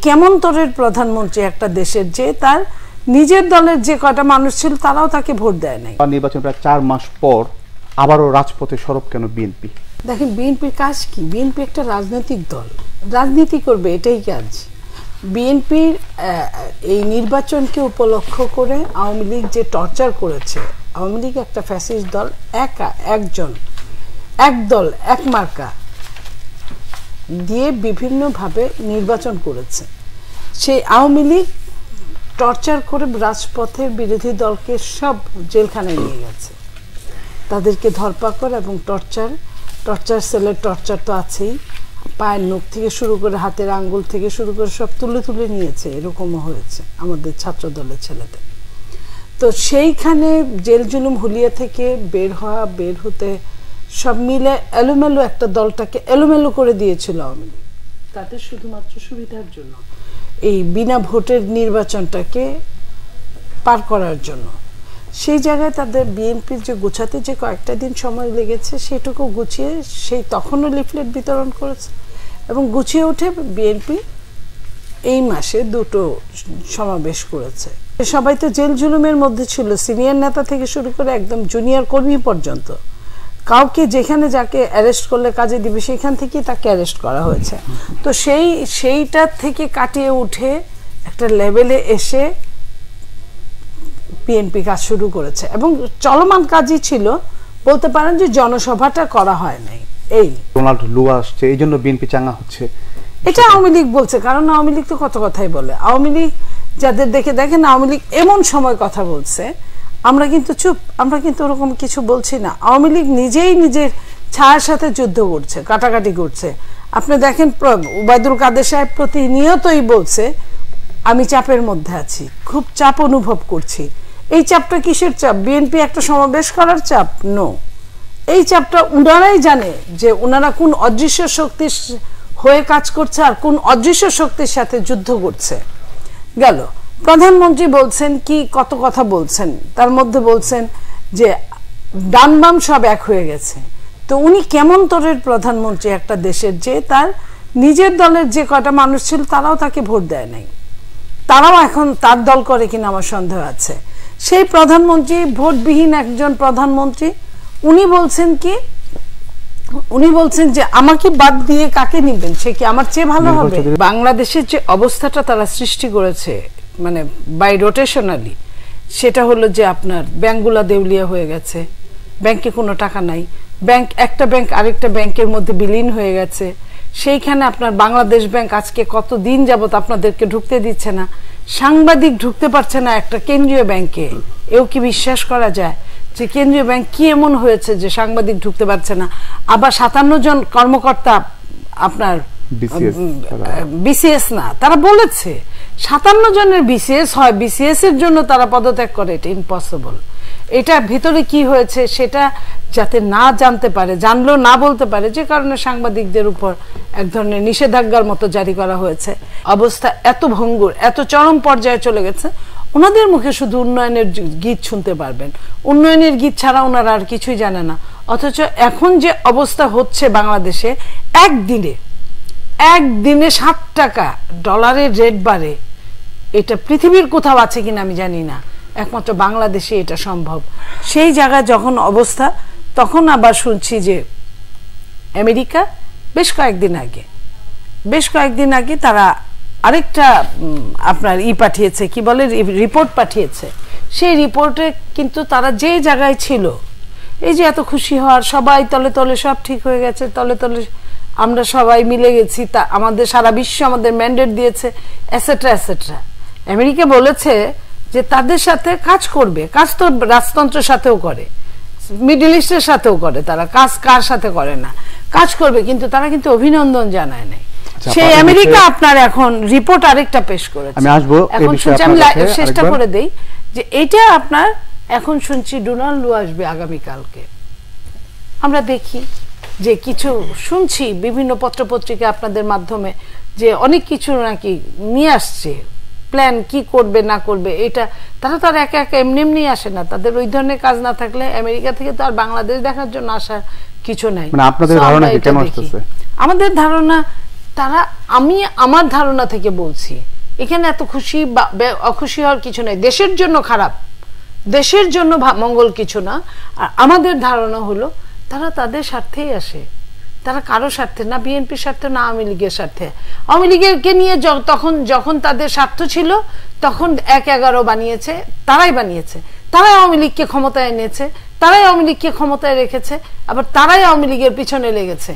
কেমন তরের প্রধানমন্ত্রী একটা দেশের, যে তার নিজের দলের যে কয়টা মানুষ ছিল তারাও তাকে ভোট দেয় নাই। নির্বাচন প্রায় 4 মাস পর আবারও রাজপথে সরব কেন বিএনপি? দেখেন, বিএনপির কাজ কি? বিএনপি একটা রাজনৈতিক দল, রাজনীতি করবে, এটাই কাজ। বিএনপির এই নির্বাচনকে উপলক্ষ করে আওয়ামী লীগ যে টর্চার করেছে, আওয়ামী লীগ একটা ফ্যাসিস্ট দল, একজন এক দল এক মার্কা দিয়ে বিভিন্নভাবে নির্বাচন করেছে। সেই আওয়ামী লীগ টর্চার করে রাজপথের বিরোধী দলকে সব জেলখানায় নিয়ে গেছে, তাদেরকে ধরপাকড় এবং টর্চার সেলের টর্চার তো আছেই, পায়ের নখ থেকে শুরু করে হাতের আঙ্গুল থেকে শুরু করে সব তুলে তুলে নিয়েছে। এরকমও হয়েছে আমাদের ছাত্র দলের ছেলেদের। তো সেইখানে জেল জুলুম হুলিয়া থেকে বের হতে সব মিলে এলোমেলো একটা দলটাকে এলোমেলো করে দিয়েছিল আওয়ামী লীগ, তাদের শুধুমাত্র সুবিধার জন্য, এই বিনা ভোটের নির্বাচনটাকে পার করার জন্য। সেই জায়গায় তাদের বিএনপির যে গোছাতে যে কয়েকটা দিন সময় লেগেছে, সেটুকু গুছিয়ে তখনও লিফলেট বিতরণ করেছে এবং গুছিয়ে উঠে বিএনপি এই মাসে 2টো সমাবেশ করেছে। সবাই তো জেল জুলুমের মধ্যে ছিল, সিনিয়র নেতা থেকে শুরু করে একদম জুনিয়র কর্মী পর্যন্ত। কাউকে যেখানে যাকে অ্যারেস্ট করলে কাজে দিবে সেখান থেকে তাকে অ্যারেস্ট করা হয়েছে। তো সেইটার থেকে কাটিয়ে উঠে একটা লেভেলে এসে বিএনপি কাজ শুরু করেছে এবং চলমান কাজই ছিল, বলতে পারেন যে জনসভাটা করা হয় নাই। এই ডোনাল্ড লু আসছে, এই জন্য বিএনপি চাঙ্গা হচ্ছে, এটা আওয়ামী লীগ বলছে। কারণ আওয়ামী লীগ তো কত কথাই বলে। আওয়ামী লীগ যাদের দেখেন আওয়ামী লীগ এমন সময় কথা বলছে, আমরা কিন্তু চুপ, আমরা কিন্তু ওরকম কিছু বলছি না। আওয়ামী লীগ নিজেই নিজের ছায়ার সাথে যুদ্ধ করছে, কাটাকাটি করছে। আপনি দেখেন ওবায়দুল কাদের সাহেব প্রতিনিয়তই বলছে আমি চাপের মধ্যে আছি, খুব চাপ অনুভব করছি। এই চাপটা কিসের চাপ? বিএনপি একটা সমাবেশ করার চাপ? নো, এই চাপটা উনারাই জানে যে ওনারা কোন অদৃশ্য শক্তির হয়ে কাজ করছে আর কোন অদৃশ্য শক্তির সাথে যুদ্ধ করছে। গেল প্রধানমন্ত্রী বলছেন কি কত কথা বলছেন, তার মধ্যে বলছেন যে ডান বাম সব এক হয়ে গেছে। তো উনি কেমন তরের প্রধানমন্ত্রী একটা দেশের, যে তার নিজের দলের যে কয়টা মানুষ ছিল তারাও তাকে ভোট দেয় নাই, তারাও এখন তার দল করে কিনা আমার সন্দেহ আছে। সেই প্রধানমন্ত্রী, ভোটবিহীন একজন প্রধানমন্ত্রী, উনি বলছেন যে আমাকে বাদ দিয়ে কাকে নিবেন, সে কি আমার চেয়ে ভালো হবে? বাংলাদেশের যে অবস্থাটা তারা সৃষ্টি করেছে, মানে বাই রোটেশনালি, সেটা হলো যে আপনার ব্যাংকগুলা দেউলিয়া হয়ে গেছে, ব্যাংকে কোনো টাকা নাই, একটা ব্যাংক আরেকটা ব্যাংকের মধ্যে বিলীন হয়ে গেছে। সেইখানে আপনার বাংলাদেশ ব্যাংক আজকে কত দিন যাবত আপনাদেরকে ঢুকতে দিচ্ছে না, সাংবাদিক ঢুকতে পারছে না একটা কেন্দ্রীয় ব্যাংকে। এও কি বিশ্বাস করা যায় যে কেন্দ্রীয় ব্যাংক কি এমন হয়েছে যে সাংবাদিক ঢুকতে পারছে না? আবার 57 জন কর্মকর্তা আপনার বিসিএস না, তারা বলেছে 57 জনের বিসিএস হয়, বিসিএস এর জন্য তারা পদত্যাগ করে, এটা ইম্পসিবল। এটা ভিতরে কি হয়েছে সেটা যাতে না জানতে পারে, জানলেও না বলতে পারে, যে কারণে সাংবাদিকদের উপর এক ধরনের নিষেধাজ্ঞার মতো জারি করা হয়েছে। অবস্থা এত ভঙ্গুর, এত চরম পর্যায়ে চলে গেছে, ওনাদের মুখে শুধু উন্নয়নের গীত শুনতে পারবেন, উন্নয়নের গীত ছাড়া ওনারা আর কিছুই জানে না। অথচ এখন যে অবস্থা হচ্ছে বাংলাদেশে, একদিনে 7 টাকা ডলারের রেট বাড়ে, এটা পৃথিবীর কোথাও আছে কিনা আমি জানি না, একমাত্র বাংলাদেশে এটা সম্ভব। সেই জায়গায় যখন অবস্থা, তখন আবার শুনছি যে আমেরিকা বেশ কয়েকদিন আগে তারা আরেকটা আপনার পাঠিয়েছে, কি বলে, রিপোর্ট পাঠিয়েছে। সেই রিপোর্টে কিন্তু তারা যে জায়গায় ছিল, এই যে এত খুশি হওয়ার, সবাই তলে তলে সব ঠিক হয়ে গেছে, তলে তলে আমরা সবাই মিলে গেছি, তা আমাদের সারা বিশ্ব আমাদের ম্যান্ডেট দিয়েছে, এটসেট্রা এটসেট্রা। আমেরিকা বলেছে যে তাদের সাথে কাজ করবে, কাজ তো রাজতন্ত্রের সাথেও করে, মিডল ইস্টের সাথেও করে, তারা কাজ কার সাথে করে না, কাজ করবে, কিন্তু তারা কিন্তু অভিনন্দন জানায় নাই। সেই আমেরিকা আপনার এখন রিপোর্ট আরেকটা পেশ করেছে। এখন শুনছি, আমি চেষ্টা করে দেই যে এটা আপনার, এখন শুনছি ডোনাল্ড লু আসবে আগামীকালকে। আমরা দেখি যে কিছু শুনছি বিভিন্ন পত্রপত্রিকা আপনাদের মাধ্যমে যে অনেক কিছু নাকি নিয়ে আসছে, প্ল্যান কি করবে না করবে। এটা তারা তো আর একা একা এমনি আসে না, তাদের ওই ধরনের কাজ না থাকলে আমেরিকা থেকে তো আর বাংলাদেশ দেখার জন্য আসার কিছু নাই। মানে আপনাদের ধারণা কি কেমন আসছে? আমাদের ধারণা তারা, আমি আমার ধারণা থেকে বলছি, এখানে এত খুশি বা অখুশি হওয়ার কিছু নাই। দেশের জন্য খারাপ, দেশের জন্য মঙ্গল কিছু না। আর আমাদের ধারণা হলো তারা তাদের স্বার্থেই আসে, তারা কারো স্বার্থে না, বিএনপির স্বার্থে না আওয়ামী লীগের স্বার্থে। আওয়ামী লীগকে নিয়ে যখন তাদের স্বার্থ ছিল তখন 1-11 বানিয়েছে, তারাই বানিয়েছে, তারাই আওয়ামী লীগকে ক্ষমতায় এনেছে, তারাই আওয়ামী লীগকে ক্ষমতায় রেখেছে, আবার তারাই আওয়ামী লীগের পিছনে লেগেছে।